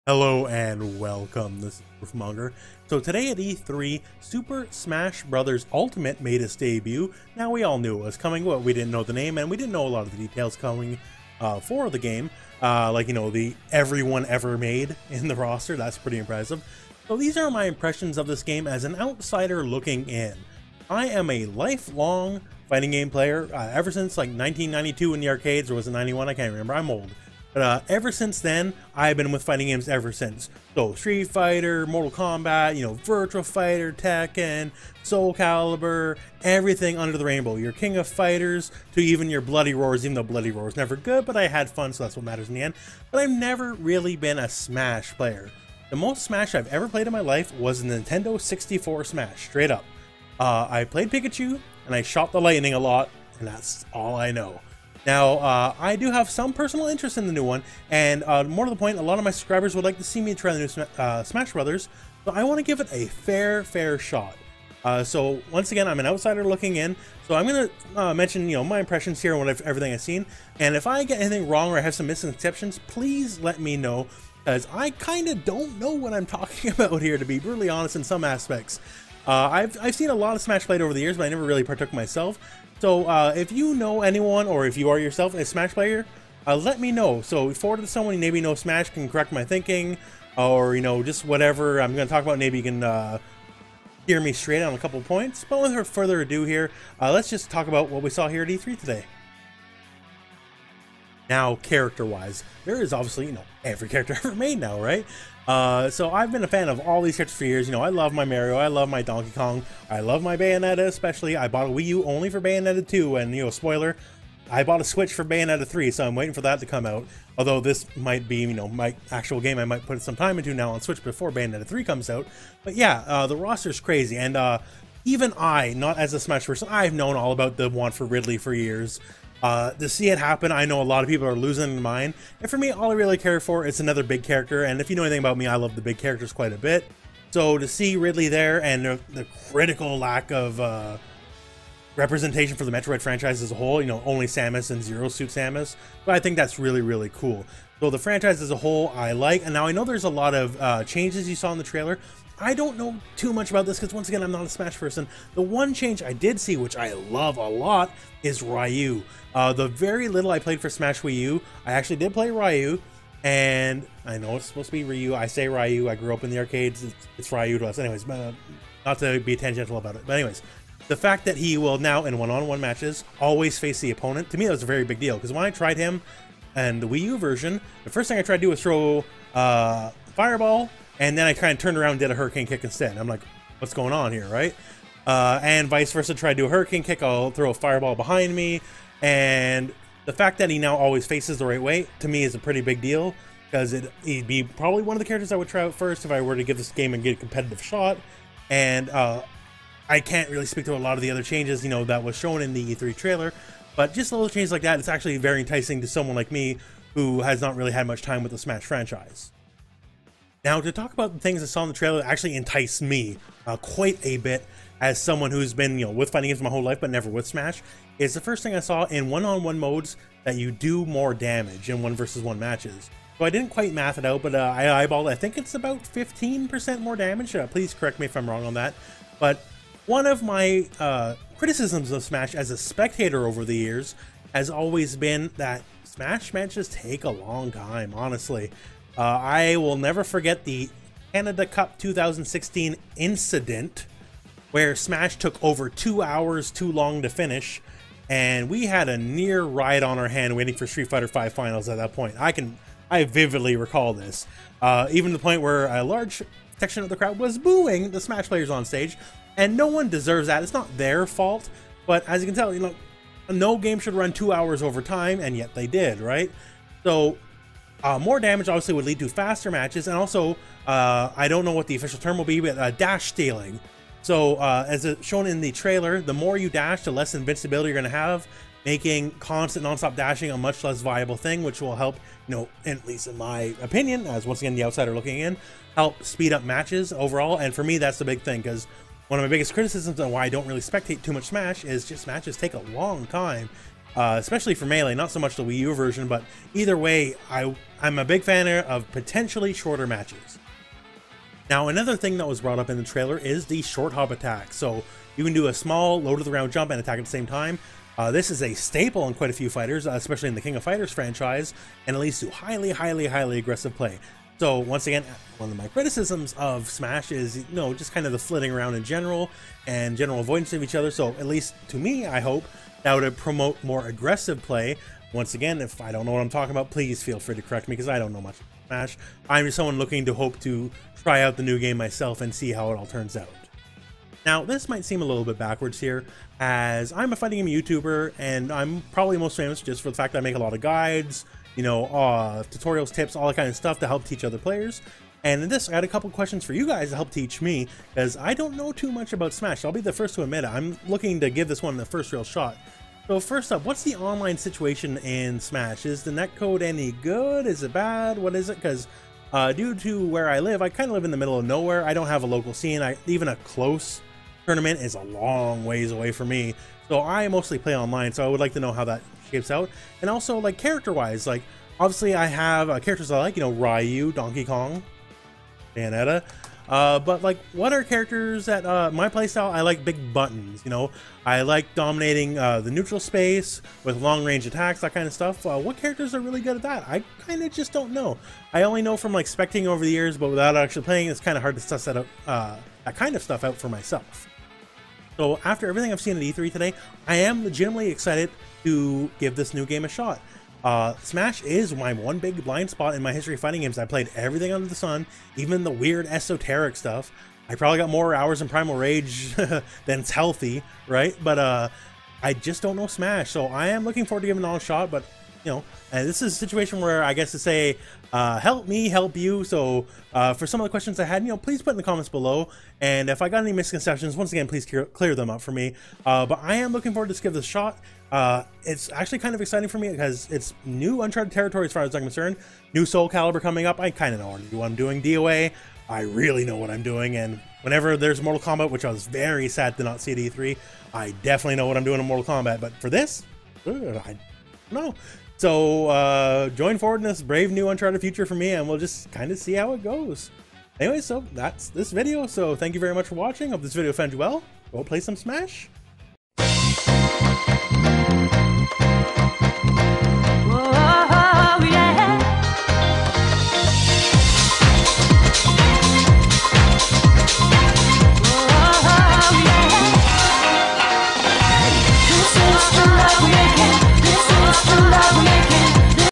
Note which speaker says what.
Speaker 1: Hello and welcome, this is Rooflemonger. So today at E3, Super Smash Bros. Ultimate made its debut. Now we all knew it was coming, but we didn't know the name and we didn't know a lot of the details coming for the game. The everyone ever made in the roster, that's pretty impressive. So these are my impressions of this game as an outsider looking in. I am a lifelong fighting game player, ever since like 1992 in the arcades, or was it 91? I can't remember, I'm old. But ever since then, I've been with fighting games ever since. So Street Fighter, Mortal Kombat, Virtua Fighter, Tekken, Soul Calibur, everything under the rainbow. Your King of Fighters to even your Bloody Roars, even though Bloody Roars never good, but I had fun, so that's what matters in the end. But I've never really been a Smash player. The most Smash I've ever played in my life was a Nintendo 64 Smash, straight up. I played Pikachu, and I shot the lightning a lot, and that's all I know. Now, I do have some personal interest in the new one, and more to the point, a lot of my subscribers would like to see me try the new Smash Brothers, so I want to give it a fair shot. So once again, I'm an outsider looking in, so I'm going to mention, my impressions here and everything I've seen, and if I get anything wrong or I have some misconceptions, please let me know, because I kind of don't know what I'm talking about here, to be brutally honest, in some aspects. I've seen a lot of Smash played over the years, but I never really partook myself. So if you know anyone, or if you are yourself a Smash player, let me know. So forward to someone who maybe knows Smash, can correct my thinking, or just whatever I'm going to talk about. Maybe you can hear me straight on a couple points. But without further ado here, let's just talk about what we saw here at E3 today. Now, character-wise, there is obviously, every character ever made now, right? So I've been a fan of all these characters for years. I love my Mario, I love my Donkey Kong, I love my Bayonetta especially. I bought a Wii U only for Bayonetta 2, and spoiler, I bought a Switch for Bayonetta 3, so I'm waiting for that to come out. Although this might be, my actual game I might put some time into now on Switch before Bayonetta 3 comes out. But yeah, the roster's crazy, and even I, not as a Smash person, I've known all about the want for Ridley for years. To see it happen, I know a lot of people are losing their mind, and for me, all I really care for is another big character, and if you know anything about me, I love the big characters quite a bit. So to see Ridley there, and the critical lack of representation for the Metroid franchise as a whole, only Samus and Zero Suit Samus, but I think that's really cool. So the franchise as a whole, I like, and now I know there's a lot of changes you saw in the trailer. I don't know too much about this because, once again, I'm not a Smash person. The one change I did see, which I love a lot, is Ryu. The very little I played for Smash Wii U, I actually did play Ryu, and I know it's supposed to be Ryu. I say Ryu. I grew up in the arcades. It's Ryu to us. Anyways, not to be tangential about it. But anyways, the fact that he will now, in one-on-one matches, always face the opponent, to me, that was a very big deal. Because when I tried him and the Wii U version, the first thing I tried to do was throw Fireball, and then I kind of turned around and did a Hurricane Kick instead. I'm like, what's going on here, right? And vice versa, try to do a Hurricane Kick, I'll throw a Fireball behind me. And the fact that he now always faces the right way, to me, is a pretty big deal. Because he'd be probably one of the characters I would try out first if I were to give this game and get a competitive shot. And I can't really speak to a lot of the other changes, that was shown in the E3 trailer. But just little changes like that, it's actually very enticing to someone like me who has not really had much time with the Smash franchise. Now, to talk about the things I saw in the trailer that actually enticed me quite a bit as someone who's been, with fighting games my whole life but never with Smash, is the first thing I saw in one-on-one modes that you do more damage in 1-versus-1 matches. So I didn't quite math it out, but I eyeballed, I think it's about 15% more damage. Please correct me if I'm wrong on that. But one of my criticisms of Smash as a spectator over the years has always been that Smash matches take a long time, honestly. I will never forget the Canada Cup 2016 incident where Smash took over 2 hours too long to finish, and we had a near ride on our hand waiting for Street Fighter V Finals at that point. I vividly recall this. Even to the point where a large section of the crowd was booing the Smash players on stage, and no one deserves that. It's not their fault, but as you can tell, no game should run 2 hours over time, and yet they did, right? So more damage obviously would lead to faster matches, and also, I don't know what the official term will be, but dash stealing. So, as shown in the trailer, the more you dash, the less invincibility you're going to have, making constant non-stop dashing a much less viable thing, which will help, at least in my opinion, as once again the outsider looking in, help speed up matches overall. And for me, that's the big thing, because one of my biggest criticisms on why I don't really spectate too much Smash is just matches take a long time. especially for Melee, not so much the Wii U version, but either way, I'm a big fan of potentially shorter matches. Now, another thing that was brought up in the trailer is the short hop attack. So you can do a small low to the ground jump and attack at the same time. This is a staple in quite a few fighters, especially in the King of Fighters franchise, and it leads to highly aggressive play. So once again, one of my criticisms of Smash is, you know, just kind of the flitting around in general and general avoidance of each other. So at least to me, I hope that would promote more aggressive play. Once again, if I don't know what I'm talking about, please feel free to correct me because I don't know much about Smash. I'm just someone looking to hope to try out the new game myself and see how it all turns out. Now, this might seem a little bit backwards here, as I'm a fighting game YouTuber, and I'm probably most famous just for the fact that I make a lot of guides, you know, tutorials, tips, all that kind of stuff to help teach other players. And in this, I had a couple questions for you guys to help teach me, because I don't know too much about Smash. I'll be the first to admit it. I'm looking to give this one the first real shot. So first up, what's the online situation in Smash? Is the netcode any good? Is it bad? What is it? Because due to where I live, I kind of live in the middle of nowhere. I don't have a local scene. Even a close tournament is a long ways away from me, so I mostly play online. So I would like to know how that shapes out. And also, like, character wise, like obviously I have characters I like, you know, Ryu, Donkey Kong, Bayonetta, but like, what are characters that my playstyle? I like big buttons, you know, I like dominating the neutral space with long range attacks, that kind of stuff. What characters are really good at that? I kind of just don't know. I only know from like spectating over the years, but without actually playing, it's kind of hard to suss that up, that kind of stuff out for myself. So after everything I've seen at E3 today, I am legitimately excited to give this new game a shot. Smash is my one big blind spot in my history of fighting games. I played everything under the sun, even the weird esoteric stuff. I probably got more hours in Primal Rage than's healthy, right? But I just don't know Smash, so I am looking forward to giving it all a shot. But you know, this is a situation where I guess to say, help me help you. So for some of the questions I had, you know, please put in the comments below, and if I got any misconceptions, once again, please clear them up for me. But I am looking forward to give this a shot. It's actually kind of exciting for me because it's new uncharted territory as far as I'm concerned. New Soul Calibur coming up. I kind of know what I'm doing. DOA, I really know what I'm doing, and whenever there's Mortal Kombat, which I was very sad to not see at E3, I definitely know what I'm doing in Mortal Kombat. But for this, I don't know. So join forward in this brave new uncharted future for me, and we'll just kind of see how it goes. Anyway, so that's this video. So thank you very much for watching. Hope this video found you well. Go play some Smash.